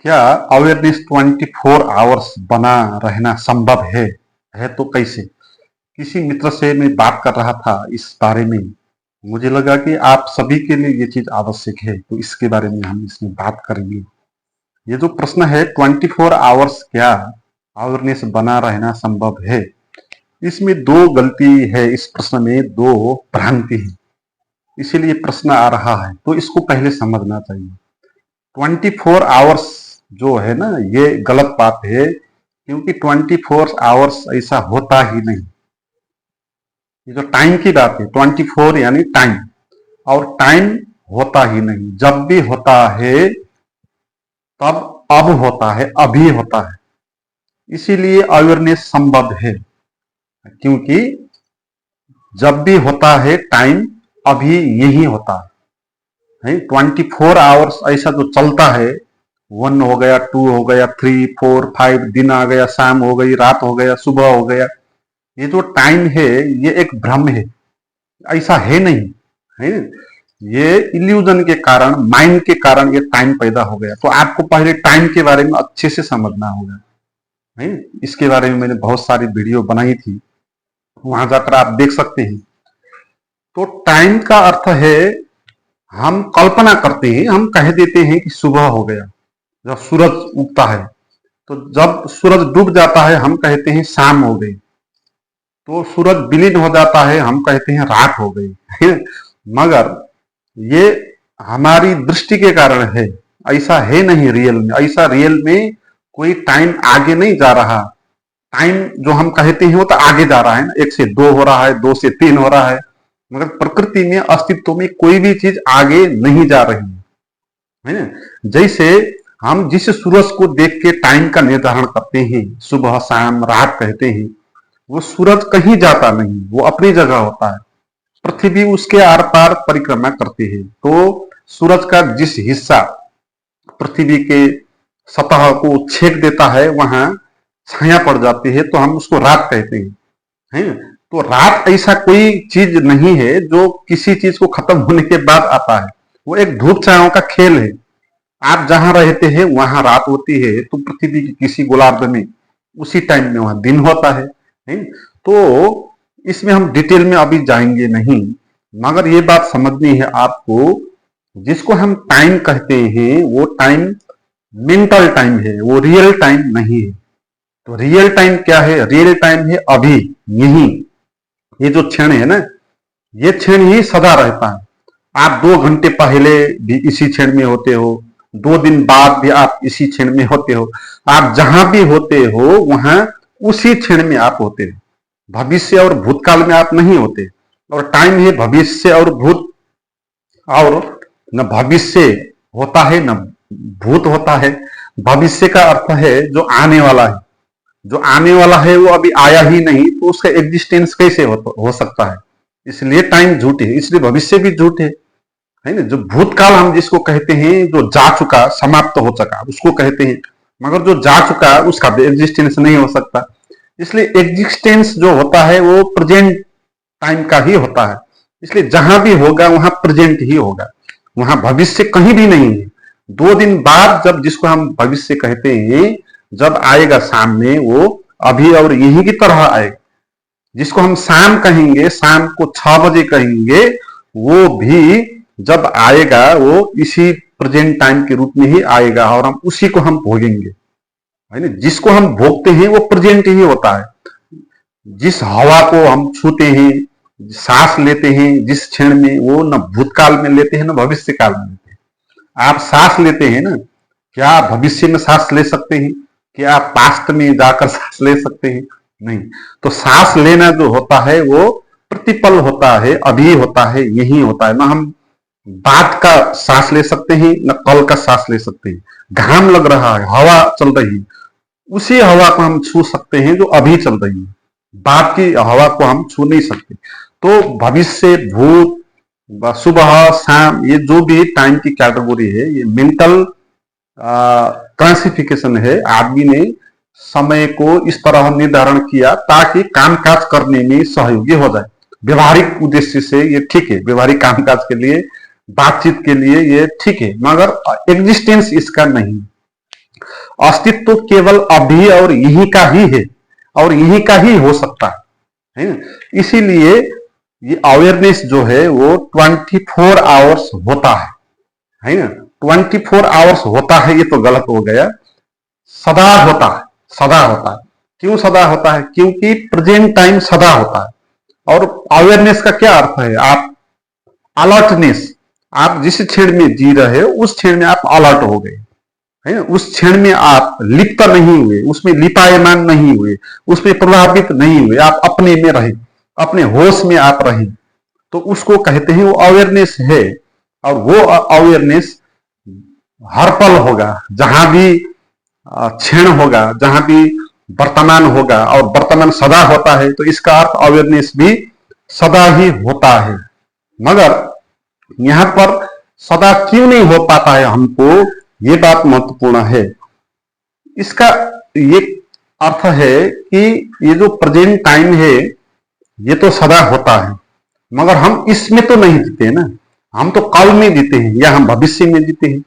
क्या awareness 24 hours बना रहना संभव है तो कैसे? किसी मित्र से मैं बात कर रहा था इस बारे में। मुझे लगा कि आप सभी के लिए ये चीज आवश्यक है, तो इसके बारे में हम इसमें बात करेंगे। ये जो प्रश्न है 24 आवर्स क्या अवेयरनेस बना रहना संभव है, इसमें दो गलती है। इस प्रश्न में दो भ्रांति है, इसीलिए प्रश्न आ रहा है, तो इसको पहले समझना चाहिए। 24 आवर्स जो है ना, ये गलत बात है, क्योंकि 24 आवर्स ऐसा होता ही नहीं। ये जो टाइम की बात है, 24 यानी टाइम, और टाइम होता ही नहीं। जब भी होता है तब अब होता है, अभी होता है। इसीलिए अवेयरनेस संभव है, क्योंकि जब भी होता है टाइम अभी यही होता है। 24 आवर्स ऐसा जो चलता है, 1 हो गया, 2 हो गया, 3, 4, 5, दिन आ गया, शाम हो गई, रात हो गया, सुबह हो गया। ये जो टाइम है ये एक भ्रम है, ऐसा है नहीं है। ये इल्यूजन के कारण, माइंड के कारण ये टाइम पैदा हो गया। तो आपको पहले टाइम के बारे में अच्छे से समझना होगा है। इसके बारे में मैंने बहुत सारी वीडियो बनाई थी, वहां जाकर आप देख सकते हैं। तो टाइम का अर्थ है, हम कल्पना करते हैं, हम कह देते हैं कि सुबह हो गया जब सूरज उगता है, तो जब सूरज डूब जाता है हम कहते हैं शाम हो गई। तो सूरज विलीन हो जाता है हम कहते हैं रात हो गई। मगर ये हमारी दृष्टि के कारण है, ऐसा है नहीं रियल में। ऐसा रियल में कोई टाइम आगे नहीं जा रहा। टाइम जो हम कहते हैं वो तो आगे जा रहा है ना, 1 से 2 हो रहा है, 2 से 3 हो रहा है। मगर प्रकृति में, अस्तित्व में कोई भी चीज आगे नहीं जा रही है ना। जैसे हम जिस सूरज को देख के टाइम का निर्धारण करते हैं, सुबह शाम रात कहते हैं, वो सूरज कहीं जाता नहीं, वो अपनी जगह होता है। पृथ्वी उसके आर पार परिक्रमा करती है। तो सूरज का जिस हिस्सा पृथ्वी के सतह को छेद देता है, वहां छाया पड़ जाती है, तो हम उसको रात कहते हैं। तो रात ऐसा कोई चीज नहीं है जो किसी चीज को खत्म होने के बाद आता है। वो एक धूप छायाओं का खेल है। आप जहां रहते हैं वहां रात होती है, तो पृथ्वी के किसी गोलार्ध में उसी टाइम में वहां दिन होता है। तो इसमें हम डिटेल में अभी जाएंगे नहीं, मगर ये बात समझनी है आपको, जिसको हम टाइम कहते हैं वो टाइम मेंटल टाइम है, वो रियल टाइम नहीं है। तो रियल टाइम क्या है? रियल टाइम है अभी, यही। ये जो क्षण है ना, ये क्षण ही सदा रहता है। आप 2 घंटे पहले भी इसी क्षण में होते हो, 2 दिन बाद भी आप इसी क्षण में होते हो। आप जहां भी होते हो वहां उसी क्षण में आप होते हो। भविष्य और भूतकाल में आप नहीं होते। और टाइम है भविष्य और भूत, और न भविष्य होता है न भूत होता है। भविष्य का अर्थ है जो आने वाला है। जो आने वाला है वो अभी आया ही नहीं, तो उसका एग्जिस्टेंस कैसे हो सकता है? इसलिए टाइम झूठ है, इसलिए भविष्य भी झूठ है ना। जो भूतकाल हम जिसको कहते हैं, जो जा चुका, समाप्त हो चुका, उसको कहते हैं। मगर जो जा चुका उसका एग्जिस्टेंस नहीं हो सकता। इसलिए एग्जिस्टेंस जो होता है वो प्रेजेंट टाइम का ही होता है। इसलिए जहां भी होगा वहां प्रेजेंट ही होगा, वहां भविष्य कहीं भी नहीं है। 2 दिन बाद जब जिसको हम भविष्य कहते हैं, जब आएगा सामने, वो अभी और यही की तरह आएगा। जिसको हम शाम कहेंगे, शाम को 6 बजे कहेंगे, वो भी जब आएगा वो इसी प्रेजेंट टाइम के रूप में ही आएगा, और हम उसी को हम भोगेंगे, है ना। जिसको हम भोगते हैं वो प्रेजेंट ही होता है। जिस हवा को हम छूते हैं, सांस लेते हैं जिस क्षण में, वो न भूतकाल में लेते हैं न भविष्य काल में लेते हैं। आप सांस लेते हैं ना, क्या आप भविष्य में सांस ले सकते हैं? क्या आप पास्ट में जाकर सांस ले सकते हैं? नहीं। तो सांस लेना जो होता है वो प्रतिपल होता है, अभी होता है, यही होता है। ना हम बात का सांस ले सकते हैं न कल का सांस ले सकते हैं। घाम लग रहा है, हवा चल रही है, उसी हवा को हम छू सकते हैं जो अभी चल रही है। बात की हवा को हम छू नहीं सकते। तो भविष्य, भूत, सुबह शाम, ये जो भी टाइम की कैटेगरी है, ये मेंटल क्लासिफिकेशन है। आदमी ने समय को इस तरह निर्धारण किया ताकि कामकाज करने में सहयोगी हो जाए। व्यवहारिक उद्देश्य से ये ठीक है, व्यवहारिक कामकाज के लिए, बातचीत के लिए ये ठीक है, मगर एग्जिस्टेंस इसका नहीं। अस्तित्व केवल अभी और यही का ही है और यही का ही हो सकता है ना। इसीलिए ये अवेयरनेस जो है वो 24 आवर्स होता है ना। 24 आवर्स होता है ये तो गलत हो गया, सदा होता है, सदा होता है। क्यों सदा होता है? क्योंकि प्रेजेंट टाइम सदा होता है। और अवेयरनेस का क्या अर्थ है? आप अलर्टनेस, आप जिस क्षण में जी रहे हो उस क्षण में आप अलर्ट हो गए, है ना। उस क्षण में आप लिप्त नहीं हुए, उसमें लिपायमान नहीं हुए, उसमें प्रभावित नहीं हुए, आप अपने में रहे, अपने होश में आप रहे, तो उसको कहते हैं वो अवेयरनेस है। और वो अवेयरनेस हर पल होगा, जहां भी क्षण होगा, जहां भी वर्तमान होगा, और वर्तमान सदा होता है, तो इसका अर्थ अवेयरनेस भी सदा ही होता है। मगर यहां पर सदा क्यों नहीं हो पाता है हमको, ये बात महत्वपूर्ण है। इसका ये अर्थ है कि ये जो प्रेजेंट टाइम है ये तो सदा होता है, मगर हम इसमें तो नहीं जीते ना। हम तो कल में जीते हैं, या हम भविष्य में जीते हैं,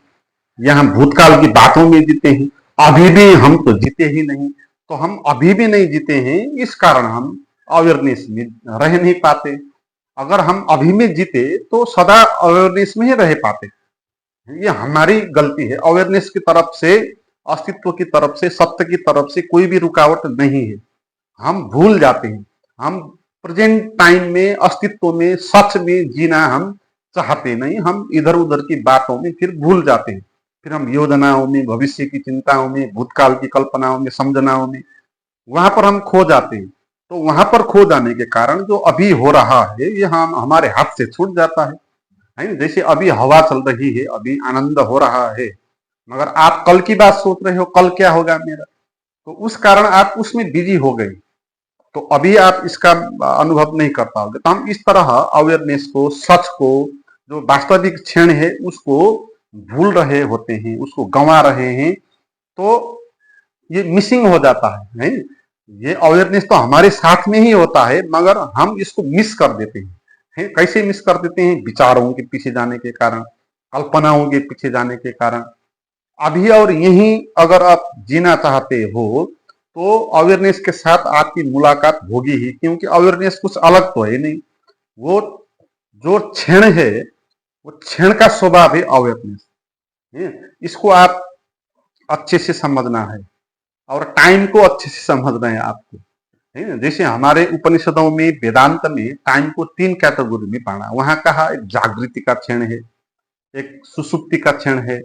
या हम भूतकाल की बातों में जीते हैं। अभी भी हम तो जीते ही नहीं, तो हम अभी भी नहीं जीते हैं, इस कारण हम अवेयरनेस में रह नहीं पाते। अगर हम अभी में जीते तो सदा अवेयरनेस में ही रह पाते। ये हमारी गलती है। अवेयरनेस की तरफ से, अस्तित्व की तरफ से, सत्य की तरफ से कोई भी रुकावट नहीं है। हम भूल जाते हैं, हम प्रेजेंट टाइम में, अस्तित्व में, सच में जीना हम चाहते नहीं। हम इधर उधर की बातों में फिर भूल जाते हैं। फिर हम योजनाओं में, भविष्य की चिंताओं में, भूतकाल की कल्पनाओं में, समझनाओं में, वहां पर हम खो जाते हैं। तो वहां पर खो जाने के कारण जो अभी हो रहा है ये हम हमारे हाथ से छूट जाता है ना। जैसे अभी हवा चल रही है, अभी आनंद हो रहा है, मगर आप कल की बात सोच रहे हो, कल क्या होगा मेरा, तो उस कारण आप उसमें बिजी हो गए, तो अभी आप इसका अनुभव नहीं कर पाओगे। तो हम इस तरह अवेयरनेस को, सच को, जो वास्तविक क्षण है उसको भूल रहे होते हैं, उसको गंवा रहे हैं, तो ये मिसिंग हो जाता है नहीं। ये अवेयरनेस तो हमारे साथ में ही होता है, मगर हम इसको मिस कर देते हैं। कैसे मिस कर देते हैं? विचारों के पीछे जाने के कारण, कल्पनाओं के पीछे जाने के कारण। अभी और यहीं अगर आप जीना चाहते हो तो अवेयरनेस के साथ आपकी मुलाकात होगी ही, क्योंकि अवेयरनेस कुछ अलग तो है नहीं। वो जो क्षण है, वो क्षण का स्वभाव है अवेयरनेस। इसको आप अच्छे से समझना है, और टाइम को अच्छे से समझना है आपको, है ना। जैसे हमारे उपनिषदों में, वेदांत में टाइम को 3 कैटेगरी में बांटा। वहां कहा एक जागृति का क्षण है, एक सुसुप्ति का क्षण है,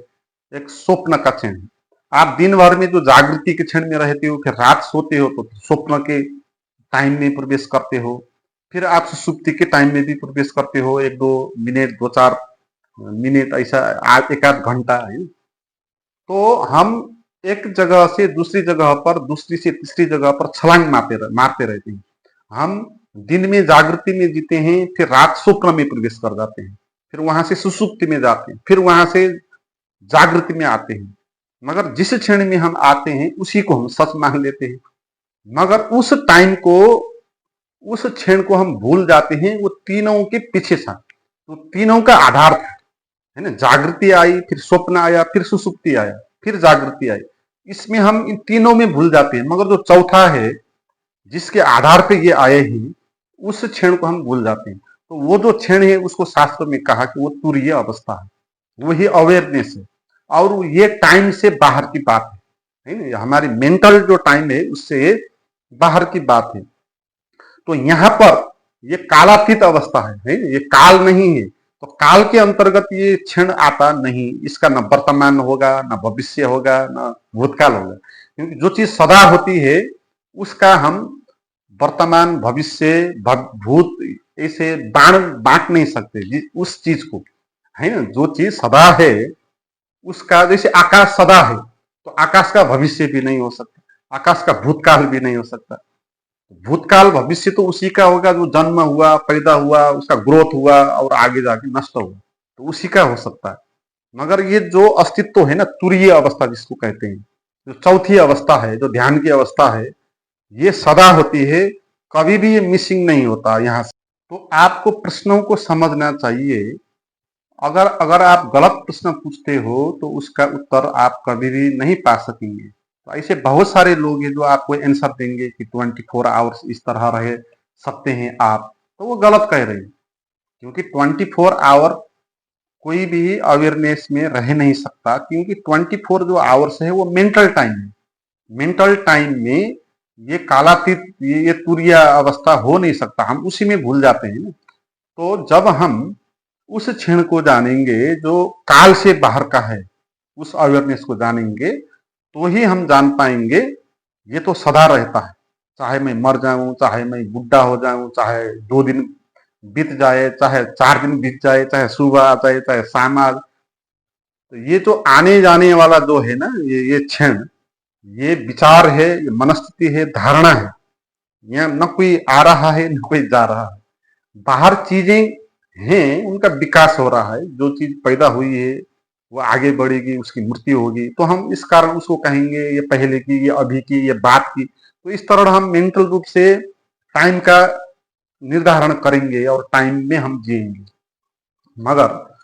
एक स्वप्न का क्षण है। आप दिन भर में जो जागृति के क्षण में रहते हो, फिर रात सोते हो तो स्वप्न के टाइम में प्रवेश करते हो, फिर आप सुसुप्ति के टाइम में भी प्रवेश करते हो, 1-2 मिनट, 2-4 मिनट, ऐसा एक आध घंटा है। तो हम एक जगह से दूसरी जगह पर, दूसरी से तीसरी जगह पर छलांग मारते रहते हैं। हम दिन में जागृति में जीते हैं, फिर रात स्वप्न में प्रवेश कर जाते हैं, फिर वहां से सुसुप्ति में जाते हैं, फिर वहां से जागृति में आते हैं। मगर जिस क्षण में हम आते हैं उसी को हम सच मान लेते हैं, मगर उस टाइम को, उस क्षण को हम भूल जाते हैं। वो तीनों के पीछे था, तो तीनों का आधार था, है ना। जागृति आई, फिर स्वप्न आया, फिर सुसुप्ति आया, फिर जागृति आई। इसमें हम इन तीनों में भूल जाते हैं, मगर जो चौथा है जिसके आधार पे ये आए हैं, उस क्षण को हम भूल जाते हैं। तो वो जो क्षण है उसको शास्त्र में कहा कि वो तुरीय अवस्था है, वही अवेयरनेस है। और ये टाइम से बाहर की बात है ना। हमारी मेंटल जो टाइम है उससे बाहर की बात है। तो यहाँ पर ये कालातीत अवस्था है ना? ये काल नहीं है। तो काल के अंतर्गत ये क्षण आता नहीं, इसका न वर्तमान होगा, न भविष्य होगा, न भूतकाल होगा। क्योंकि जो चीज सदा होती है उसका हम वर्तमान, भविष्य, भूत ऐसे बांट नहीं सकते उस चीज को, है ना। जो चीज सदा है उसका, जैसे आकाश सदा है, तो आकाश का भविष्य भी नहीं हो सकता, आकाश का भूतकाल भी नहीं हो सकता। भूतकाल भविष्य तो उसी का होगा जो जन्म हुआ, पैदा हुआ, उसका ग्रोथ हुआ और आगे जाके नष्ट हुआ, तो उसी का हो सकता है। मगर ये जो अस्तित्व है ना, तुरीय अवस्था जिसको कहते हैं, जो चौथी अवस्था है, जो ध्यान की अवस्था है, ये सदा होती है, कभी भी ये मिसिंग नहीं होता यहाँ से। तो आपको प्रश्नों को समझना चाहिए, अगर अगर आप गलत प्रश्न पूछते हो तो उसका उत्तर आप कभी भी नहीं पा सकेंगे। तो ऐसे बहुत सारे लोग हैं जो आपको आंसर देंगे कि 24 आवर्स इस तरह रह सकते हैं आप, तो वो गलत कह रहे हैं। क्योंकि 24 आवर कोई भी अवेयरनेस में रह नहीं सकता, क्योंकि 24 जो आवर्स है वो मेंटल टाइम है। मेंटल टाइम में ये कालातीत, ये तुरीय अवस्था हो नहीं सकता, हम उसी में भूल जाते हैं ना। तो जब हम उस क्षण को जानेंगे जो काल से बाहर का है, उस अवेयरनेस को जानेंगे, तो ही हम जान पाएंगे ये तो सदा रहता है। चाहे मैं मर जाऊं, चाहे मैं बुढ़ा हो जाऊं, चाहे 2 दिन बीत जाए, चाहे 4 दिन बीत जाए, चाहे सुबह आ जाए, चाहे शाम आ जाए, तो ये तो आने जाने वाला जो है ना, ये क्षण, ये विचार है, ये मनस्थिति है, धारणा है। यहाँ न कोई आ रहा है न कोई जा रहा है। बाहर चीजें हैं, उनका विकास हो रहा है। जो चीज पैदा हुई है वो आगे बढ़ेगी, उसकी मृत्यु होगी, तो हम इस कारण उसको कहेंगे ये पहले की, ये अभी की, ये बात की। तो इस तरह हम मेंटल रूप से टाइम का निर्धारण करेंगे और टाइम में हम जिएंगे। मगर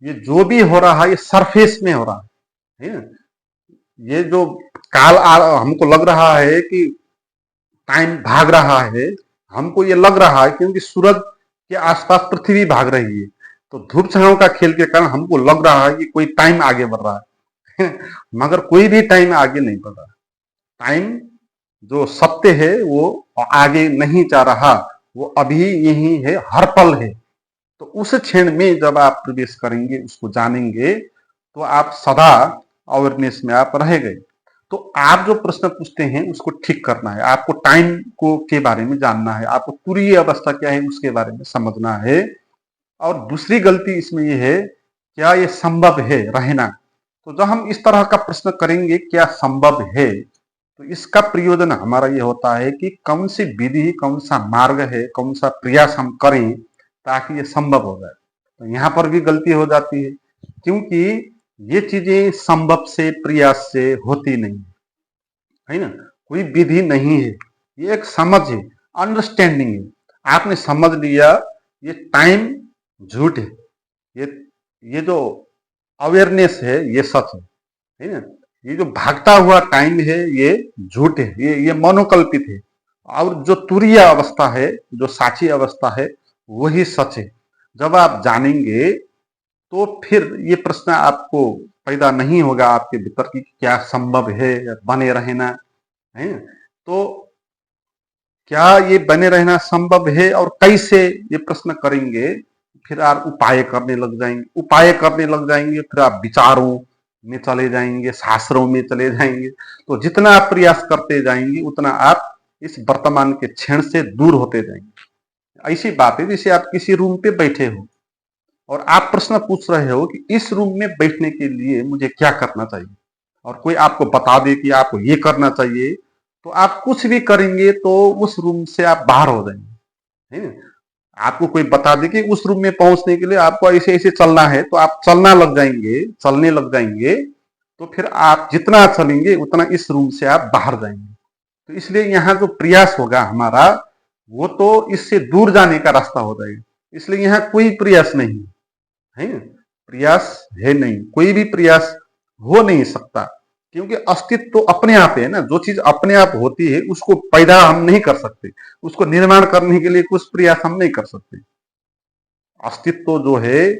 ये जो भी हो रहा है ये सरफेस में हो रहा है ना? ये जो काल हमको लग रहा है कि टाइम भाग रहा है, हमको ये लग रहा है क्योंकि सूरज के आसपास पृथ्वी भाग रही है। तो धूप छांव का खेल के कारण हमको लग रहा है कि कोई टाइम आगे बढ़ रहा है मगर कोई भी टाइम आगे नहीं बढ़ रहा। टाइम जो सत्य है वो आगे नहीं जा रहा, वो अभी यही है, हर पल है। तो उस क्षण में जब आप प्रवेश करेंगे, उसको जानेंगे, तो आप सदा अवेयरनेस में आप रह गए। तो आप जो प्रश्न पूछते हैं उसको ठीक करना है, आपको टाइम को के बारे में जानना है, आपको तुरीय अवस्था क्या है उसके बारे में समझना है। और दूसरी गलती इसमें यह है, क्या ये संभव है रहना? तो जब हम इस तरह का प्रश्न करेंगे क्या संभव है, तो इसका प्रयोजन हमारा ये होता है कि कौन सी विधि, कौन सा मार्ग है, कौन सा प्रयास हम करें ताकि ये संभव हो जाए। तो यहाँ पर भी गलती हो जाती है, क्योंकि ये चीजें संभव से, प्रयास से होती नहीं है ना। कोई विधि नहीं है, ये एक समझ है, अंडरस्टैंडिंग है। आपने समझ लिया ये टाइम झूठ है, ये ये जो अवेयरनेस है ये सच है ना। ये जो भागता हुआ टाइम है ये झूठ है, ये मनोकल्पित है। और जो तुरीय अवस्था है, जो साक्षी अवस्था है, वही सच है। जब आप जानेंगे तो फिर ये प्रश्न आपको पैदा नहीं होगा आपके भीतर कि क्या संभव है बने रहना, है। तो क्या ये बने रहना संभव है और कैसे, ये प्रश्न करेंगे, फिर आप उपाय करने लग जाएंगे। उपाय करने लग जाएंगे फिर आप विचारों में चले जाएंगे, शास्त्रों में चले जाएंगे। तो जितना आप प्रयास करते जाएंगे उतना आप इस वर्तमान के क्षण से दूर होते जाएंगे। ऐसी बात है जैसे आप किसी रूम पे बैठे हो और आप प्रश्न पूछ रहे हो कि इस रूम में बैठने के लिए मुझे क्या करना चाहिए, और कोई आपको बता दे कि आपको ये करना चाहिए, तो आप कुछ भी करेंगे तो उस रूम से आप बाहर हो जाएंगे, है। आपको कोई बता दे कि उस रूम में पहुंचने के लिए आपको ऐसे ऐसे चलना है, तो आप चलना लग जाएंगे, चलने लग जाएंगे। तो फिर आप जितना चलेंगे उतना इस रूम से आप बाहर जाएंगे। तो इसलिए यहाँ जो प्रयास होगा हमारा, वो तो इससे दूर जाने का रास्ता हो जाएगा। इसलिए यहाँ कोई प्रयास नहीं है, प्रयास है नहीं, कोई भी प्रयास हो नहीं सकता, क्योंकि अस्तित्व तो अपने आप है ना। जो चीज अपने आप होती है उसको पैदा हम नहीं कर सकते, उसको निर्माण करने के लिए कुछ प्रयास हम नहीं कर सकते। अस्तित्व जो है,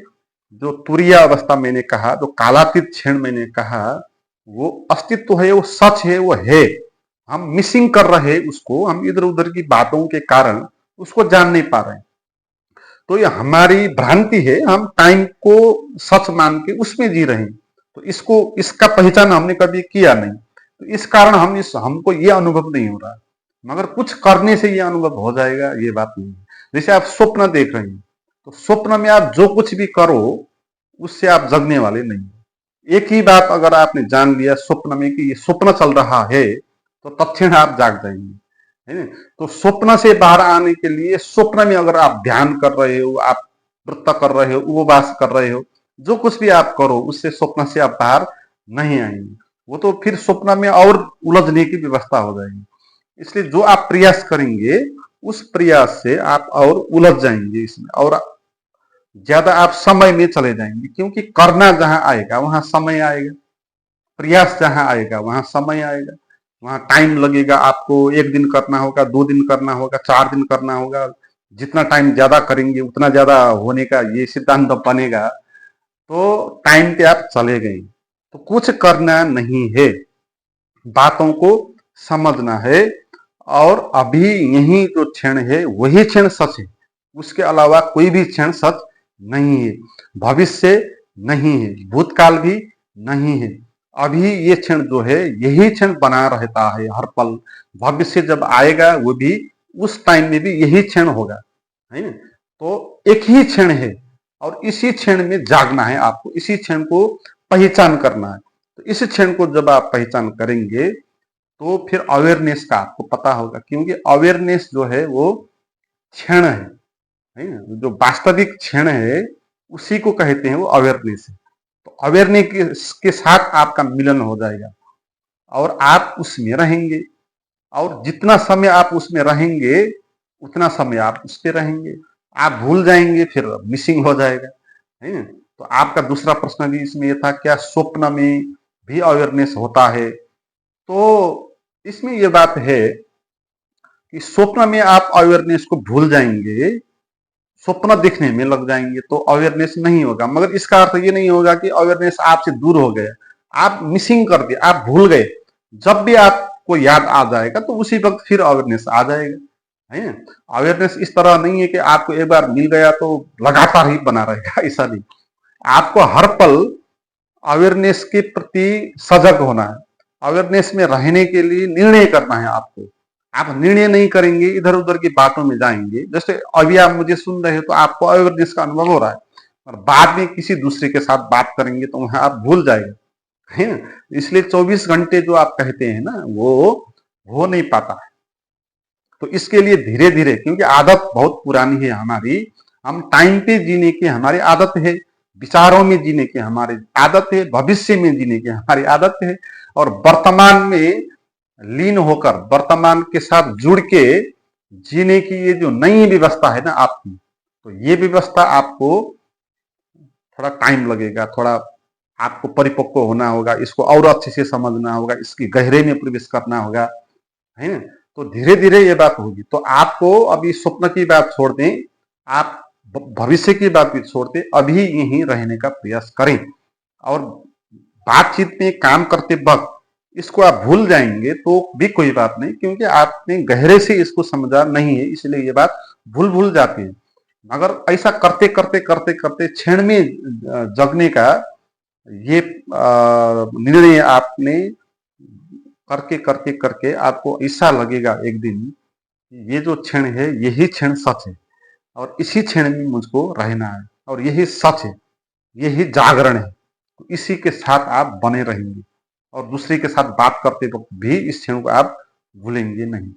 जो तुरीय अवस्था मैंने कहा, जो कालातीत क्षण मैंने कहा, वो अस्तित्व है, वो सच है, वो है। हम मिसिंग कर रहे हैं उसको, हम इधर उधर की बातों के कारण उसको जान नहीं पा रहे हैं। तो ये हमारी भ्रांति है, हम टाइम को सच मान के उसमें जी रहे हैं। तो इसका पहचान हमने कभी किया नहीं, तो इस कारण हमको ये अनुभव नहीं हो रहा। मगर कुछ करने से ये अनुभव हो जाएगा, ये बात नहीं है। जैसे आप स्वप्न देख रहे हैं, तो स्वप्न में आप जो कुछ भी करो उससे आप जगने वाले नहीं। एक ही बात अगर आपने जान लिया स्वप्न में कि ये स्वप्न चल रहा है, तो तत्क्षण आप जाग जाएंगे, है ना। तो स्वप्न से बाहर आने के लिए, स्वप्न में अगर आप ध्यान कर रहे हो, आप व्रत कर रहे हो, उपवास कर रहे हो, जो कुछ भी आप करो, उससे स्वप्न से आप बाहर नहीं आएंगे। वो तो फिर स्वप्न में और उलझने की व्यवस्था हो जाएगी। इसलिए जो आप प्रयास करेंगे उस प्रयास से आप और उलझ जाएंगे इसमें, और ज्यादा आप समय में चले जाएंगे, क्योंकि करना जहां आएगा वहां समय आएगा, प्रयास जहां आएगा वहां समय आएगा, वहां टाइम लगेगा। आपको 1 दिन करना होगा, 2 दिन करना होगा, 4 दिन करना होगा। जितना टाइम ज्यादा करेंगे उतना ज्यादा होने का ये सिद्धांत बनेगा, तो टाइम पे आप चले गए। तो कुछ करना नहीं है, बातों को समझना है। और अभी यही जो क्षण है वही क्षण सच है, उसके अलावा कोई भी क्षण सच नहीं है। भविष्य नहीं है, भूतकाल भी नहीं है। अभी ये क्षण जो है यही क्षण बना रहता है हर पल। भविष्य जब आएगा वो भी उस टाइम में भी यही क्षण होगा, है ना। तो एक ही क्षण है और इसी क्षण में जागना है आपको, इसी क्षण को पहचान करना है। तो इस क्षण को जब आप पहचान करेंगे तो फिर अवेयरनेस का आपको पता होगा, क्योंकि अवेयरनेस जो है वो क्षण है ना। जो वास्तविक क्षण है उसी को कहते हैं वो अवेयरनेस है। तो अवेयरनेस के साथ आपका मिलन हो जाएगा और आप उसमें रहेंगे, और जितना समय आप उसमें रहेंगे उतना समय आप उस पर रहेंगे। आप भूल जाएंगे फिर मिसिंग हो जाएगा, है ना। तो आपका दूसरा प्रश्न भी इसमें ये था, क्या स्वप्न में भी अवेयरनेस होता है। तो इसमें ये बात है कि स्वप्न में आप अवेयरनेस को भूल जाएंगे, स्वप्न दिखने में लग जाएंगे तो अवेयरनेस नहीं होगा। मगर इसका अर्थ ये नहीं होगा कि अवेयरनेस आपसे दूर हो गया, आप मिसिंग कर दिए, आप भूल गए। जब भी आपको याद आ जाएगा तो उसी वक्त फिर अवेयरनेस आ जाएगा, है। अवेयरनेस इस तरह नहीं है कि आपको एक बार मिल गया तो लगातार ही बना रहेगा, ऐसा नहीं। आपको हर पल अवेयरनेस के प्रति सजग होना है, अवेयरनेस में रहने के लिए निर्णय करना है आपको। आप निर्णय नहीं करेंगे, इधर उधर की बातों में जाएंगे। जैसे अभी आप मुझे सुन रहे हो तो आपको अवेयरनेस का अनुभव हो रहा है, और बाद में किसी दूसरे के साथ बात करेंगे तो वहां आप भूल जाएंगे, है ना। इसलिए 24 घंटे जो आप कहते हैं ना वो हो नहीं पाता है। तो इसके लिए धीरे धीरे, क्योंकि आदत बहुत पुरानी है हमारी, हम टाइम पे जीने की हमारी आदत है, विचारों में जीने की हमारी आदत है, भविष्य में जीने की हमारी आदत है, और वर्तमान में लीन होकर वर्तमान के साथ जुड़ के जीने की ये जो नई व्यवस्था है ना आपकी, तो ये व्यवस्था आपको थोड़ा टाइम लगेगा, थोड़ा आपको परिपक्व होना होगा, इसको और अच्छे से समझना होगा, इसकी गहरे में प्रवेश करना होगा, है ना। तो धीरे धीरे ये बात होगी। तो आपको अभी स्वप्न की बात छोड़ दें, आप भविष्य की बात भी छोड़ दें, अभी यहीं रहने का प्रयास करें। और बातचीत में काम करते वक्त इसको आप भूल जाएंगे तो भी कोई बात नहीं, क्योंकि आपने गहरे से इसको समझा नहीं है, इसलिए ये बात भूल भूल जाती है। मगर ऐसा करते करते करते करते क्षण में जगने का ये निर्णय आपने करके करके करके आपको ऐसा लगेगा एक दिन कि ये जो क्षण है यही क्षण सच है, और इसी क्षण में मुझको रहना है, और यही सच है, यही जागरण है। तो इसी के साथ आप बने रहेंगे, और दूसरे के साथ बात करते वक्त भी इस क्षण को आप भूलेंगे नहीं।